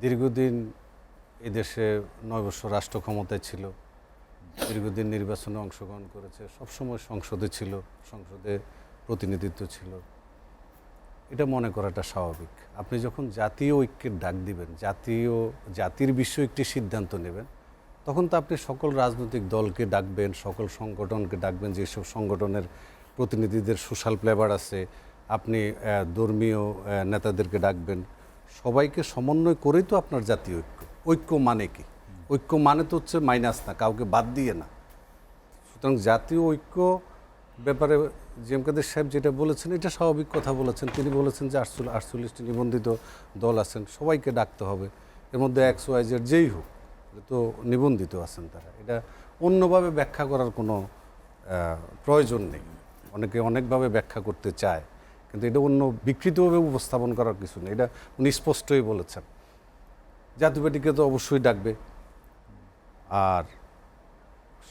দীর্ঘদিন এদেশে ৯ বছর রাষ্ট্র ক্ষমতায় ছিল, দীর্ঘদিন নির্বাচনে অংশগ্রহণ করেছে, সবসময় সংসদে ছিল, সংসদে প্রতিনিধিত্ব ছিল। এটা মনে করাটা স্বাভাবিক। আপনি যখন জাতীয় ঐক্যের ডাক দিবেন, জাতির বিষয়ে একটি সিদ্ধান্ত নেবেন, তখন তো আপনি সকল রাজনৈতিক দলকে ডাকবেন, সকল সংগঠনকে ডাকবেন, যেসব সংগঠনের প্রতিনিধিদের সোশ্যাল ফ্লেভার আছে, আপনি ধর্মীয় নেতাদেরকে ডাকবেন, সবাইকে সমন্বয় করেই তো আপনার জাতীয় ঐক্য। ঐক্য মানে কি? ঐক্য মানে তো হচ্ছে মাইনাস না, কাউকে বাদ দিয়ে না। সুতরাং জাতীয় ঐক্য ব্যাপারে জিএম কাদের সাহেব যেটা বলেছেন, এটা স্বাভাবিক কথা বলেছেন। তিনি বলেছেন যে 48টি নিবন্ধিত দল আছেন, সবাইকে ডাকতে হবে। এর মধ্যে XYZ যেই হোক, তো নিবন্ধিত আছেন তারা। এটা অন্যভাবে ব্যাখ্যা করার কোনো প্রয়োজন নেই। অনেকে অনেকভাবে ব্যাখ্যা করতে চায়, কিন্তু এটা অন্য বিকৃতভাবে উপস্থাপন করার কিছু নেই। এটা উনি স্পষ্টই বলেছেন। জাতীয় পার্টিকে তো অবশ্যই ডাকবে। আর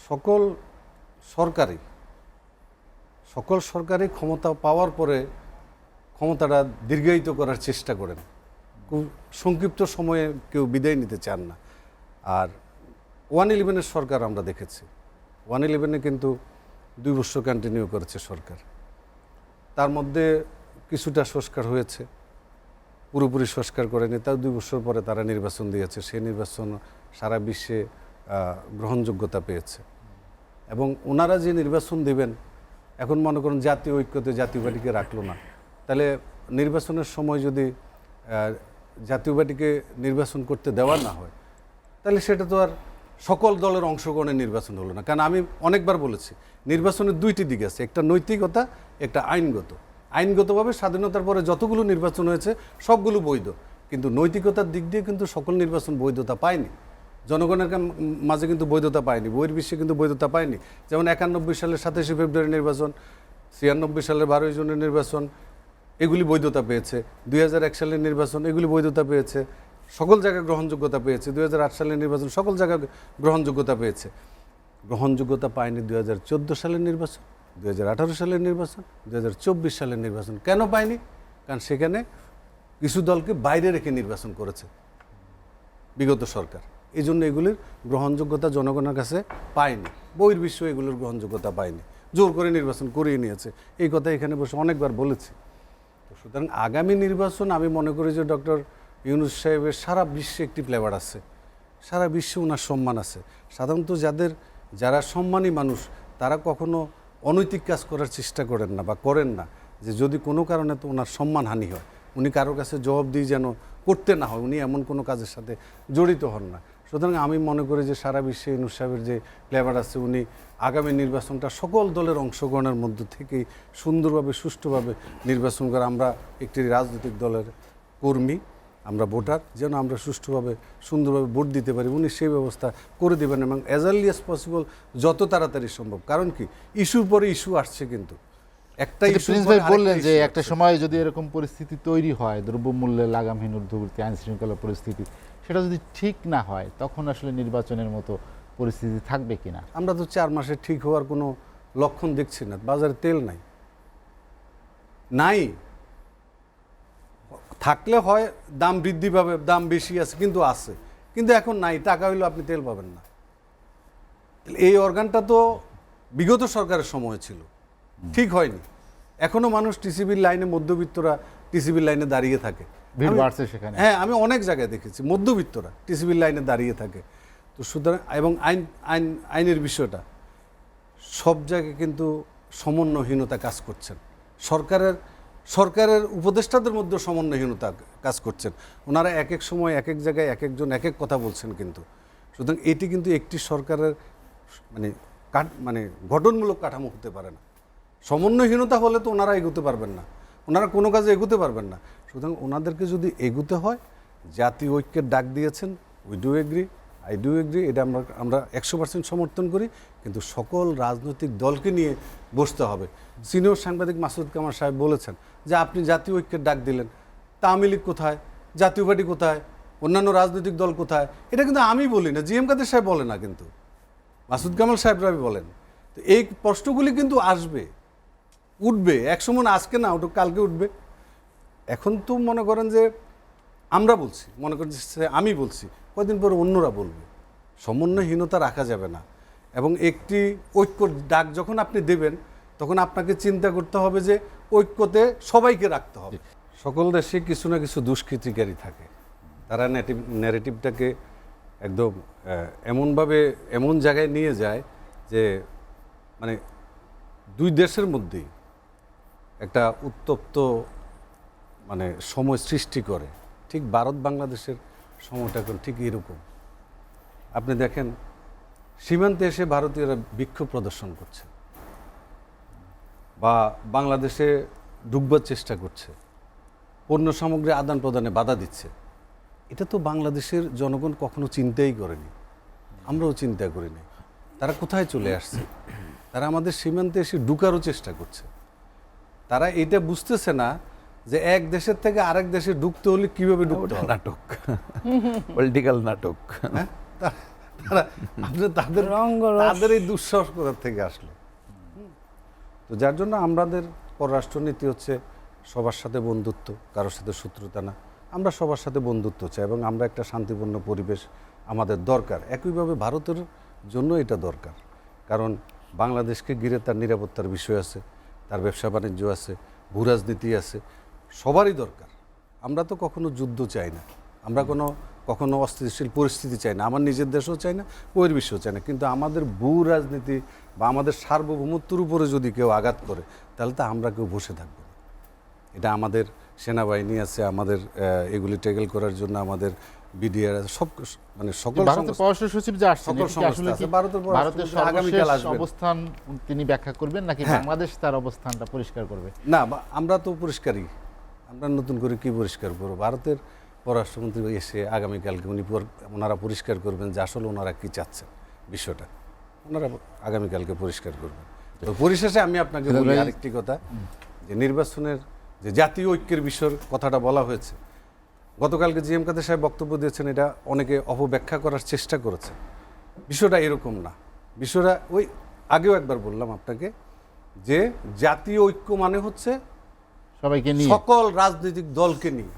সকল সরকারি ক্ষমতা পাওয়ার পরে ক্ষমতাটা দীর্ঘায়িত করার চেষ্টা করেন। খুব সংক্ষিপ্ত সময়ে কেউ বিদায় নিতে চান না। আর 111-এর সরকার আমরা দেখেছি। 111-এ কিন্তু 2 বছর কন্টিনিউ করেছে সরকার। তার মধ্যে কিছুটা সংস্কার হয়েছে, পুরোপুরি সংস্কার করেনি। তার 2 বছর পরে তারা নির্বাচন দিয়েছে। সেই নির্বাচন সারা বিশ্বে গ্রহণযোগ্যতা পেয়েছে। এবং ওনারা যে নির্বাচন দেবেন, এখন মনে করুন জাতীয় ঐক্যতে জাতীয় পার্টিকে রাখলো না, তাহলে নির্বাচনের সময় যদি জাতীয় পার্টিকে নির্বাচন করতে দেওয়া না হয়, তাহলে সেটা তো আর সকল দলের অংশগ্রহণের নির্বাচন হলো না। কারণ আমি অনেকবার বলেছি, নির্বাচনের 2টি দিক আছে, একটা নৈতিকতা, একটা আইনগত। আইনগতভাবে স্বাধীনতার পরে যতগুলো নির্বাচন হয়েছে সবগুলো বৈধ, কিন্তু নৈতিকতার দিক দিয়ে কিন্তু সকল নির্বাচন বৈধতা পায়নি। জনগণের মাঝে কিন্তু বৈধতা পায়নি, বহির্বিশ্বে কিন্তু বৈধতা পায়নি। যেমন 91 সালের 27শে ফেব্রুয়ারি নির্বাচন, 96 সালের 12ই জুনের নির্বাচন, এগুলি বৈধতা পেয়েছে। 2001 সালের নির্বাচন, এগুলি বৈধতা পেয়েছে, সকল জায়গায় গ্রহণযোগ্যতা পেয়েছে। 2008 সালের নির্বাচন সকল জায়গায় গ্রহণযোগ্যতা পেয়েছে। গ্রহণযোগ্যতা পায়নি 2014 সালের নির্বাচন, 2018 সালের নির্বাচন, 2024 সালের নির্বাচন। কেন পায়নি? কারণ সেখানে কিছু দলকে বাইরে রেখে নির্বাচন করেছে বিগত সরকার। এই জন্য এগুলির গ্রহণযোগ্যতা জনগণের কাছে পায়নি, বহির্বিশ্ব এগুলোর গ্রহণযোগ্যতা পায়নি, জোর করে নির্বাচন করিয়ে নিয়েছে। এই কথা এখানে বসে অনেকবার বলেছি। তো সুতরাং আগামী নির্বাচন আমি মনে করি যে ডক্টর ইউনূস সাহেবের সারা বিশ্বে একটি ফ্লেভার আছে, সারা বিশ্বে ওনার সম্মান আছে। সাধারণত যারা সম্মানী মানুষ, তারা কখনো অনৈতিক কাজ করার চেষ্টা করেন না বা করেন না, যে যদি কোনো কারণে তো ওনার সম্মানহানি হয়, উনি কারোর কাছে জবাবদিহি যেন করতে না হয়, উনি এমন কোনো কাজের সাথে জড়িত হন না। সুতরাং আমি মনে করি যে সারা বিশ্বে ইউনূস সাহেবের যে ফ্লেভার আছে, উনি আগামী নির্বাচনটা সকল দলের অংশগ্রহণের মধ্য থেকেই সুন্দরভাবে সুষ্ঠুভাবে নির্বাচন করে, আমরা একটি রাজনৈতিক দলের কর্মী, আমরা ভোটার, যেন আমরা সুষ্ঠুভাবে সুন্দরভাবে ভোট দিতে পারি, উনি সেই ব্যবস্থা করে দেবেন। এবং অ্যাজ আর্লি অ্যাজ পসিবল, যত তাড়াতাড়ি সম্ভব। কারণ কি, ইস্যুর পরে ইস্যু আসছে, কিন্তু একটা প্রিন্স ভাই বললেন যে একটা সময় যদি এরকম পরিস্থিতি তৈরি হয়, দ্রব্যমূল্যে লাগামহীন ঊর্ধ্বগতি, আইন শৃঙ্খলা পরিস্থিতি, সেটা যদি ঠিক না হয়, তখন আসলে নির্বাচনের মতো পরিস্থিতি থাকবে কিনা? আমরা তো 4 মাসে ঠিক হওয়ার কোনো লক্ষণ দেখছি না। বাজারে তেল নাই, থাকলে হয় দাম বৃদ্ধি পাবে, দাম বেশি আছে, কিন্তু আছে, কিন্তু এখন নাই। টাকা হইলেও আপনি তেল পাবেন না। এই অর্গানটা তো বিগত সরকারের সময় ছিল, ঠিক হয়নি। এখনো মানুষ টিসিবির লাইনে, মধ্যবিত্তরা টিসিবির লাইনে দাঁড়িয়ে থাকে। ভিড় বাড়ছে সেখানে। হ্যাঁ, আমি অনেক জায়গায় দেখেছি মধ্যবিত্তরা টিসিবির লাইনে দাঁড়িয়ে থাকে। তো সুতরাং, এবং আইনের বিষয়টা সব জায়গায় কিন্তু সমন্বয়হীনতা কাজ করছেন। সরকারের উপদেষ্টাদের মধ্যে সমন্বয়হীনতা কাজ করছেন। ওনারা এক এক সময় এক এক জায়গায় এক একজন এক এক কথা বলছেন। কিন্তু সুতরাং এটি কিন্তু একটি সরকারের মানে গঠনমূলক কাঠামো হতে পারে না। সমন্বয়হীনতা হলে তো ওনারা এগোতে পারবেন না, ওনারা কোনো কাজে এগোতে পারবেন না। সুতরাং ওনাদেরকে যদি এগোতে হয়, জাতীয় ঐক্যের ডাক দিয়েছেন, we do agri, I do agri, এটা আমরা 100% সমর্থন করি। কিন্তু সকল রাজনৈতিক দলকে নিয়ে বসতে হবে। সিনিয়র সাংবাদিক মাসুদ কামাল সাহেব বলেছেন যে আপনি জাতীয় ঐক্যের ডাক দিলেন, তা আওয়ামী লীগ কোথায়, জাতীয় পার্টি কোথায়, অন্যান্য রাজনৈতিক দল কোথায়? এটা কিন্তু আমি বলি না, জিএম কাদের সাহেব বলে না, কিন্তু মাসুদ কামাল সাহেবরা বলেন। তো এই প্রশ্নগুলি কিন্তু আসবে, উঠবে একসময়, আজকে না উঠুক, কালকে উঠবে। এখন তো মনে করেন যে আমরা বলছি, মনে করছে আমি বলছি, কয়দিন পরে অন্যরা বলবে। সমন্বয়হীনতা রাখা যাবে না। এবং একটি ঐক্যর ডাক যখন আপনি দেবেন, তখন আপনাকে চিন্তা করতে হবে যে ঐক্যতে সবাইকে রাখতে হবে। সকল দেশে কিছু না কিছু দুষ্কৃতিকারী থাকে, তারা ন্যারেটিভটাকে একদম এমনভাবে এমন জায়গায় নিয়ে যায় যে মানে দুই দেশের মধ্যেই একটা উত্তপ্ত মানে সময় সৃষ্টি করে। ঠিক ভারত বাংলাদেশের সময়টা এখন ঠিক এরকম। আপনি দেখেন সীমান্তে এসে ভারতীয়রা বিক্ষোভ প্রদর্শন করছে, বা বাংলাদেশে ঢুকবার চেষ্টা করছে, পণ্য সামগ্রী আদান প্রদানে বাধা দিচ্ছে। এটা তো বাংলাদেশের জনগণ কখনো চিন্তাই করেনি, আমরাও চিন্তা করিনি। তারা কোথায় চলে আসছে? তারা আমাদের সীমান্তে এসে ঢুকারও চেষ্টা করছে। তারা এটা বুঝতেছে না যে এক দেশের থেকে আরেক দেশে ঢুকতে হলে কিভাবে ঢুকতে হবে। নাটক, পলিটিক্যাল নাটক। হ্যাঁ? তারা তাদের এই দুঃসাহস কোথা থেকে আসলো? তো যার জন্য আমাদের পররাষ্ট্রনীতি হচ্ছে সবার সাথে বন্ধুত্ব, কারোর সাথে শত্রুতা না। আমরা সবার সাথে বন্ধুত্ব চাই এবং আমরা একটা শান্তিপূর্ণ পরিবেশ আমাদের দরকার। একইভাবে ভারতের জন্য এটা দরকার, কারণ বাংলাদেশকে ঘিরে তার নিরাপত্তার বিষয় আছে, তার ব্যবসা বাণিজ্য আছে, ভূরাজনীতি আছে, সবারই দরকার। আমরা তো কখনো যুদ্ধ চাই না, আমরা কখনো অস্থিতিশীল পরিস্থিতি চাই না, আমার নিজের দেশও চাই না, বহির্বিশ্বেও চাই না। কিন্তু আমাদের ভূ রাজনীতি বা আমাদের সার্বভৌমত্বের উপরে যদি কেউ আঘাত করে, তাহলে তো আমরা কেউ বসে থাকবো না। এটা আমাদের সেনাবাহিনী আছে, আমাদের এগুলি ট্যাকেল করার জন্য আমাদের বিডিআর আছে, সব মানে সকল ভারতের পররাষ্ট্র সচিব যে আসছেন, সকল এটা কি আসলে সংস্থা কি আছে, ভারতের আগামীকাল সর্বশেষ আসবেন। অবস্থান তিনি ব্যাখ্যা করবেন নাকি হ্যাঁ। বাংলাদেশ তার অবস্থানটা পরিষ্কার করবে? না, আমরা তো পরিষ্কারই, আমরা নতুন করে কি পরিষ্কার করবো? ভারতের পররাষ্ট্রমন্ত্রী এসে আগামীকালকে ওনারা পরিষ্কার করবেন যে আসলে ওনারা কি চাচ্ছেন বিষয়টা, ওনারা আগামীকালকে পরিষ্কার করবেন। তো পরিশেষে আমি আপনাকে বলি আরেকটি কথা, যে নির্বাচনের যে জাতীয় ঐক্যের বিষয়ের কথাটা বলা হয়েছে, গতকালকে জি এম কাদের সাহেব বক্তব্য দিয়েছেন, এটা অনেকে অপব্যাখ্যা করার চেষ্টা করেছে। বিষয়টা এরকম না। বিষয়টা ওই আগেও একবার বললাম আপনাকে যে জাতীয় ঐক্য মানে হচ্ছে সবাইকে নিয়ে সকল রাজনৈতিক দলকে নিয়ে